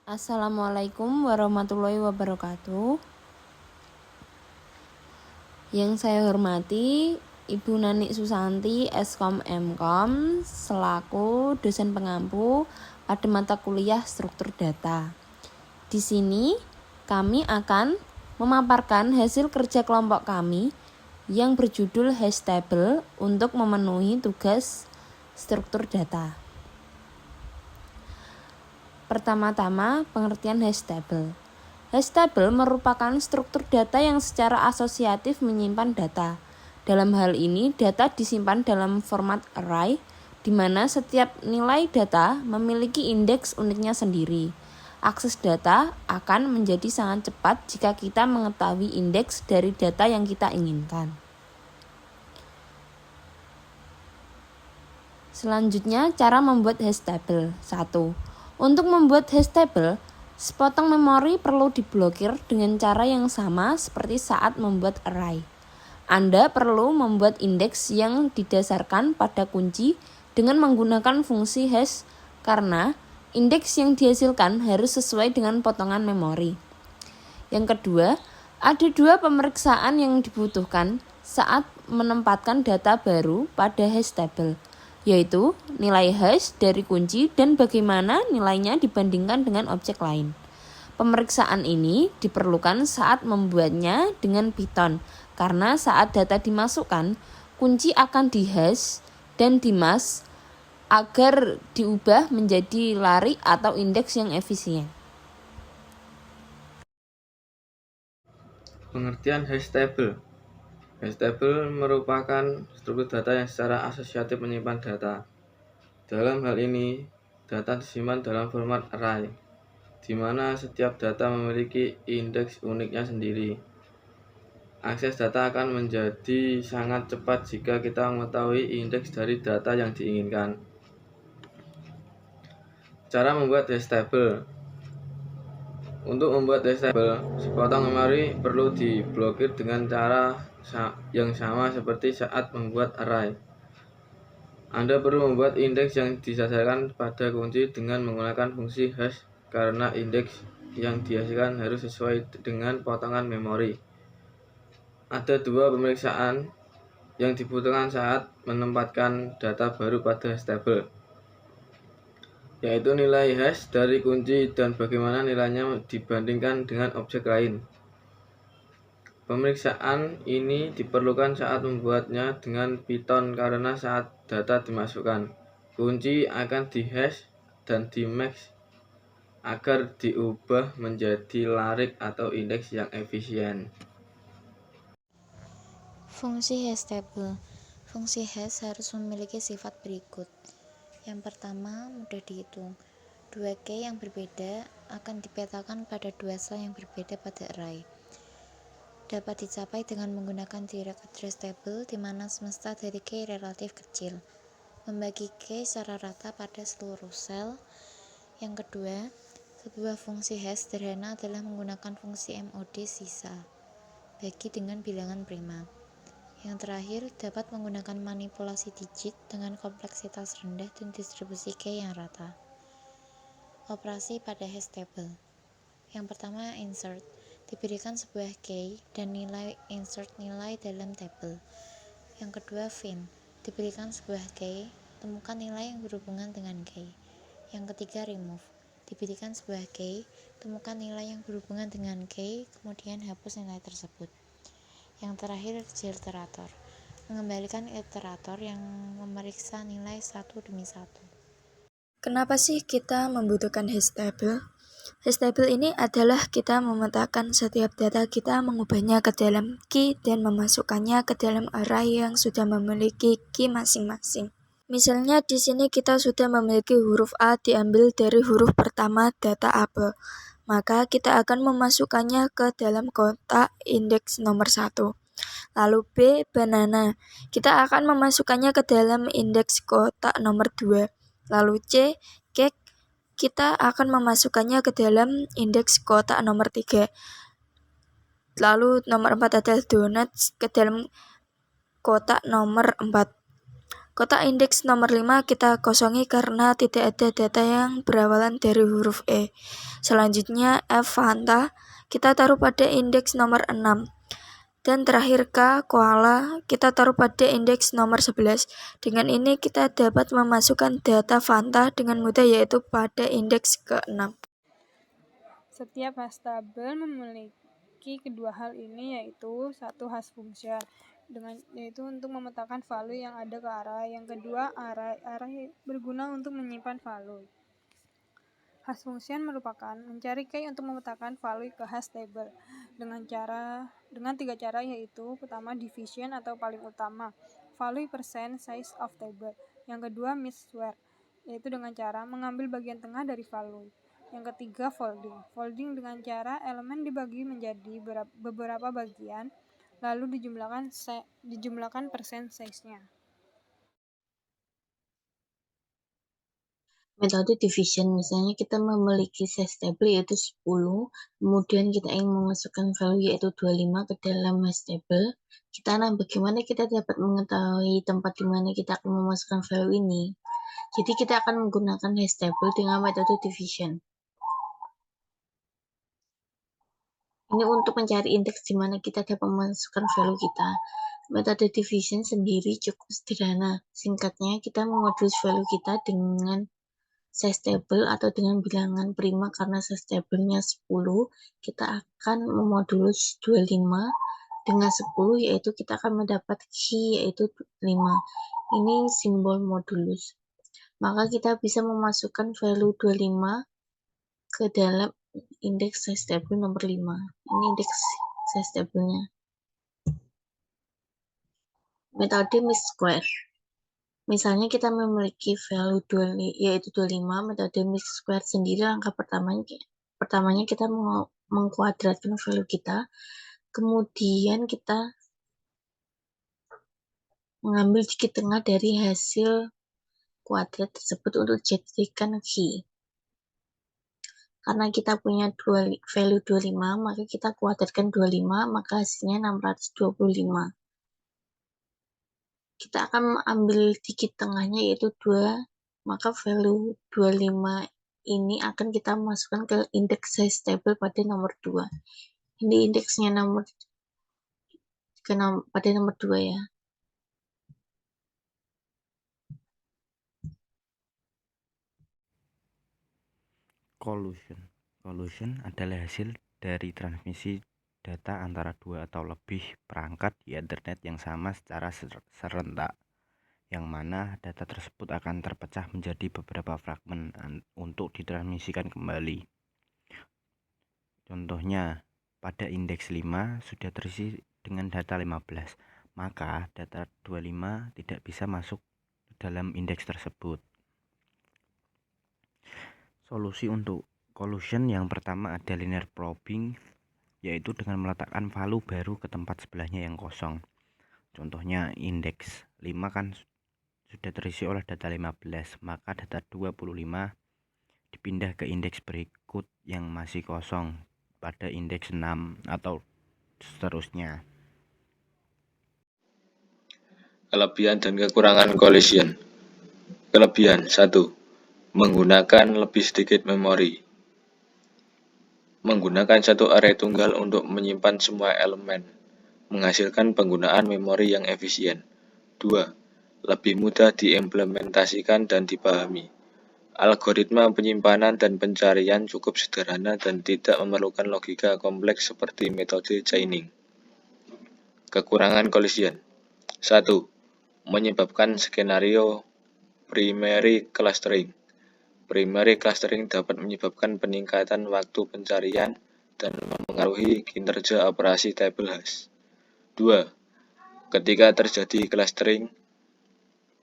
Assalamualaikum warahmatullahi wabarakatuh. Yang saya hormati Ibu Nani Susanti, Eskom Mkom, selaku dosen pengampu pada mata kuliah struktur data. Di sini kami akan memaparkan hasil kerja kelompok kami yang berjudul hash table untuk memenuhi tugas struktur data. Pertama-tama, pengertian hash table. Hash table merupakan struktur data yang secara asosiatif menyimpan data. Dalam hal ini, data disimpan dalam format array, di mana setiap nilai data memiliki indeks uniknya sendiri. Akses data akan menjadi sangat cepat jika kita mengetahui indeks dari data yang kita inginkan. Selanjutnya, cara membuat hash table. 1. Untuk membuat hash table, sepotong memori perlu diblokir dengan cara yang sama seperti saat membuat array. Anda perlu membuat indeks yang didasarkan pada kunci dengan menggunakan fungsi hash karena indeks yang dihasilkan harus sesuai dengan potongan memori. Yang kedua, ada dua pemeriksaan yang dibutuhkan saat menempatkan data baru pada hash table, yaitu nilai hash dari kunci dan bagaimana nilainya dibandingkan dengan objek lain. Pemeriksaan ini diperlukan saat membuatnya dengan Python, karena saat data dimasukkan, kunci akan dihash dan dimask agar diubah menjadi lari atau indeks yang efisien. Pengertian hash table. Hash table merupakan struktur data yang secara asosiatif menyimpan data. Dalam hal ini, data disimpan dalam format array, di mana setiap data memiliki indeks uniknya sendiri. Akses data akan menjadi sangat cepat jika kita mengetahui indeks dari data yang diinginkan. Cara membuat hash table. Untuk membuat hash table, sepotong memori perlu diblokir dengan cara yang sama seperti saat membuat array. Anda perlu membuat indeks yang didasarkan pada kunci dengan menggunakan fungsi hash karena indeks yang dihasilkan harus sesuai dengan potongan memori. Ada dua pemeriksaan yang dibutuhkan saat menempatkan data baru pada hash table, yaitu nilai hash dari kunci dan bagaimana nilainya dibandingkan dengan objek lain. Pemeriksaan ini diperlukan saat membuatnya dengan Python karena saat data dimasukkan, kunci akan dihash dan dimask agar diubah menjadi larik atau indeks yang efisien. Fungsi hash table. Fungsi hash harus memiliki sifat berikut. Yang pertama, mudah dihitung. 2 key yang berbeda akan dipetakan pada 2 sel yang berbeda pada array. Dapat dicapai dengan menggunakan direct address table di mana semesta dari key relatif kecil, membagi key secara rata pada seluruh sel. Yang kedua, sebuah fungsi hash sederhana adalah menggunakan fungsi mod sisa, bagi dengan bilangan prima. Yang terakhir, dapat menggunakan manipulasi digit dengan kompleksitas rendah dan distribusi key yang rata. Operasi pada hash table. Yang pertama, insert. Diberikan sebuah key dan nilai insert nilai dalam table. Yang kedua, find. Diberikan sebuah key, temukan nilai yang berhubungan dengan key. Yang ketiga, remove. Diberikan sebuah key, temukan nilai yang berhubungan dengan key, kemudian hapus nilai tersebut. Yang terakhir, iterator. Mengembalikan iterator yang memeriksa nilai satu demi satu. Kenapa sih kita membutuhkan hash table? Hash table ini adalah kita memetakan setiap data kita, mengubahnya ke dalam key dan memasukkannya ke dalam array yang sudah memiliki key masing-masing. Misalnya di sini kita sudah memiliki huruf A diambil dari huruf pertama data apel, maka kita akan memasukkannya ke dalam kotak indeks nomor 1. Lalu B, banana. Kita akan memasukkannya ke dalam indeks kotak nomor 2. Lalu C, cake. Kita akan memasukkannya ke dalam indeks kotak nomor 3. Lalu nomor 4 adalah donuts ke dalam kotak nomor 4. Kotak indeks nomor 5 kita kosongi karena tidak ada data yang berawalan dari huruf E. Selanjutnya F Fanta kita taruh pada indeks nomor 6. Dan terakhir K koala kita taruh pada indeks nomor 11. Dengan ini kita dapat memasukkan data Fanta dengan mudah yaitu pada indeks ke-6. Setiap hash table memiliki kedua hal ini, yaitu satu hash function yaitu untuk memetakan value yang ada ke array. Yang kedua, array berguna untuk menyimpan value. Hash function merupakan mencari key untuk memetakan value ke hash table dengan 3 cara, yaitu pertama division atau paling utama, value percent size of table. Yang kedua mid-square, yaitu dengan cara mengambil bagian tengah dari value. Yang ketiga folding dengan cara elemen dibagi menjadi beberapa bagian lalu dijumlahkan persen size-nya. Metode division, misalnya kita memiliki size table yaitu 10, kemudian kita ingin memasukkan value yaitu 25 ke dalam hash table. Bagaimana kita dapat mengetahui tempat di mana kita akan memasukkan value ini? Jadi kita akan menggunakan hash table dengan metode division. Ini untuk mencari indeks di mana kita dapat memasukkan value kita. Metode division sendiri cukup sederhana. Singkatnya, kita memodulus value kita dengan size table atau dengan bilangan prima. Karena size table-nya 10, kita akan memodulus 25 dengan 10, yaitu kita akan mendapat key yaitu 5. Ini simbol modulus. Maka kita bisa memasukkan value 25 ke dalam indeks size table nomor 5. Ini indeks size table-nya. Metode mixed square. Misalnya kita memiliki value yaitu 25, metode mixed square sendiri langkah pertamanya kita mengkuadratkan value kita, kemudian kita mengambil segi tengah dari hasil kuadrat tersebut untuk dijadikan key. Karena kita punya value 25, maka kita kuadratkan 25, maka hasilnya 625. Kita akan ambil dikit tengahnya yaitu 2, maka value 25 ini akan kita masukkan ke indeks size table pada nomor 2. Ini indeksnya pada nomor 2 ya. Collusion adalah hasil dari transmisi data antara 2 atau lebih perangkat di internet yang sama secara serentak, yang mana data tersebut akan terpecah menjadi beberapa fragmen untuk ditransmisikan kembali. Contohnya, pada indeks 5 sudah terisi dengan data 15, maka data 25 tidak bisa masuk dalam indeks tersebut. Solusi untuk collusion yang pertama ada linear probing, yaitu dengan meletakkan value baru ke tempat sebelahnya yang kosong. Contohnya indeks 5 kan sudah terisi oleh data 15, maka data 25 dipindah ke indeks berikut yang masih kosong pada indeks 6 atau seterusnya. Kelebihan dan kekurangan collision. Kelebihan 1. Menggunakan lebih sedikit memori. Menggunakan satu array tunggal untuk menyimpan semua elemen, menghasilkan penggunaan memori yang efisien. 2. Lebih mudah diimplementasikan dan dipahami. Algoritma penyimpanan dan pencarian cukup sederhana dan tidak memerlukan logika kompleks seperti metode chaining. Kekurangan collision. 1. Menyebabkan skenario primary clustering. Primary clustering dapat menyebabkan peningkatan waktu pencarian dan mempengaruhi kinerja operasi table hash. 2. Ketika terjadi clustering,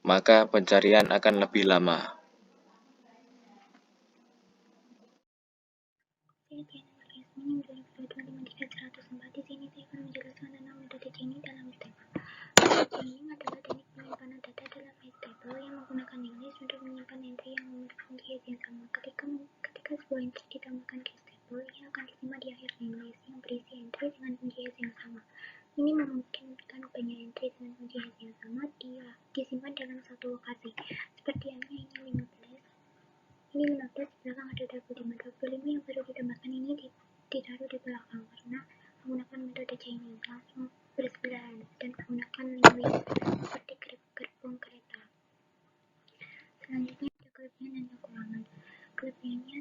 maka pencarian akan lebih lama. Di sini saya akan menjelaskan tentang metode chaining dalam table. Chaining adalah teknik penyimpanan data dalam hash table yang menggunakan list untuk menyimpan entry yang memiliki keys yang sama. Ketika sebuah entry ditambahkan ke hash table, ia akan diterima di akhir list yang berisi entry dengan keys yang sama. Ini memungkinkan banyak entry dengan kunci hash yang sama disimpan dalam satu lokasi. Seperti halnya ini 15, di belakang ada 25. 25 yang baru ditambahkan ini ditaruh di belakang karena menggunakan metode chaining langsung bersebelahan dan menggunakan link seperti gerbong kereta. Selanjutnya ada kelebihan dan kekurangan. Kelebihannya